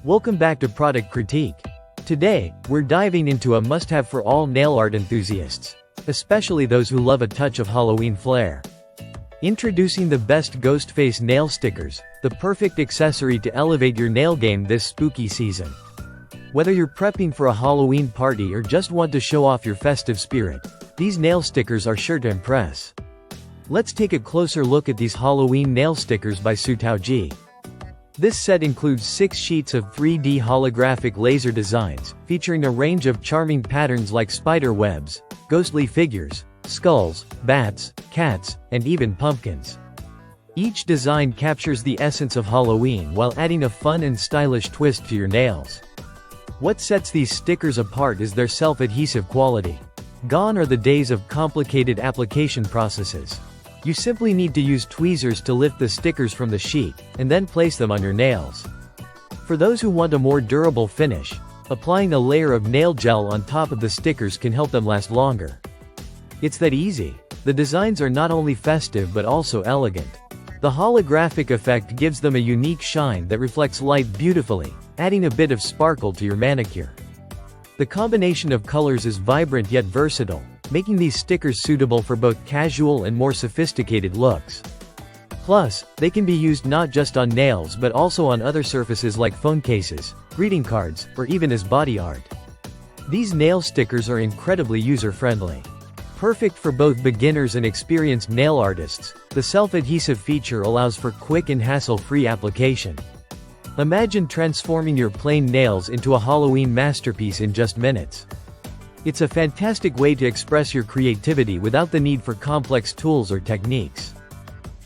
Welcome back to Product Critique. Today, we're diving into a must-have for all nail art enthusiasts, especially those who love a touch of Halloween flair. Introducing the best Ghostface nail stickers, the perfect accessory to elevate your nail game this spooky season. Whether you're prepping for a Halloween party or just want to show off your festive spirit, these nail stickers are sure to impress. Let's take a closer look at these Halloween nail stickers by Sutaozhi. This set includes 6 sheets of 3D holographic laser designs, featuring a range of charming patterns like spider webs, ghostly figures, skulls, bats, cats, and even pumpkins. Each design captures the essence of Halloween while adding a fun and stylish twist to your nails. What sets these stickers apart is their self-adhesive quality. Gone are the days of complicated application processes. You simply need to use tweezers to lift the stickers from the sheet, and then place them on your nails. For those who want a more durable finish, applying a layer of nail gel on top of the stickers can help them last longer. It's that easy. The designs are not only festive but also elegant. The holographic effect gives them a unique shine that reflects light beautifully, adding a bit of sparkle to your manicure. The combination of colors is vibrant yet versatile, making these stickers suitable for both casual and more sophisticated looks. Plus, they can be used not just on nails but also on other surfaces like phone cases, greeting cards, or even as body art. These nail stickers are incredibly user-friendly. Perfect for both beginners and experienced nail artists, the self-adhesive feature allows for quick and hassle-free application. Imagine transforming your plain nails into a Halloween masterpiece in just minutes. It's a fantastic way to express your creativity without the need for complex tools or techniques.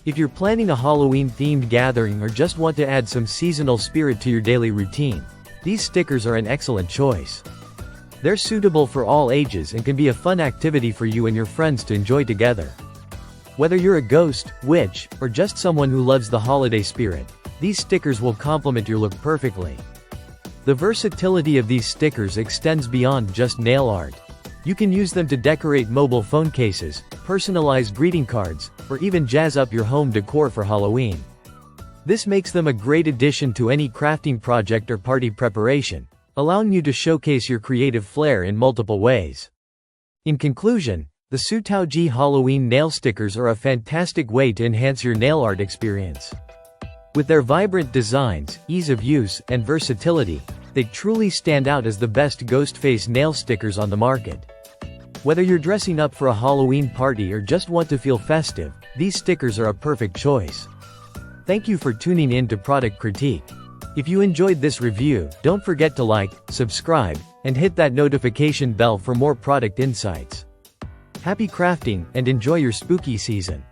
If you're planning a Halloween-themed gathering or just want to add some seasonal spirit to your daily routine, these stickers are an excellent choice. They're suitable for all ages and can be a fun activity for you and your friends to enjoy together. Whether you're a ghost, witch, or just someone who loves the holiday spirit, these stickers will complement your look perfectly. The versatility of these stickers extends beyond just nail art. You can use them to decorate mobile phone cases, personalize greeting cards, or even jazz up your home decor for Halloween. This makes them a great addition to any crafting project or party preparation, allowing you to showcase your creative flair in multiple ways. In conclusion, the Sutaozhi Halloween nail stickers are a fantastic way to enhance your nail art experience. With their vibrant designs, ease of use, and versatility, they truly stand out as the best Ghostface nail stickers on the market. Whether you're dressing up for a Halloween party or just want to feel festive, these stickers are a perfect choice. Thank you for tuning in to Product Critique. If you enjoyed this review, don't forget to like, subscribe, and hit that notification bell for more product insights. Happy crafting, and enjoy your spooky season.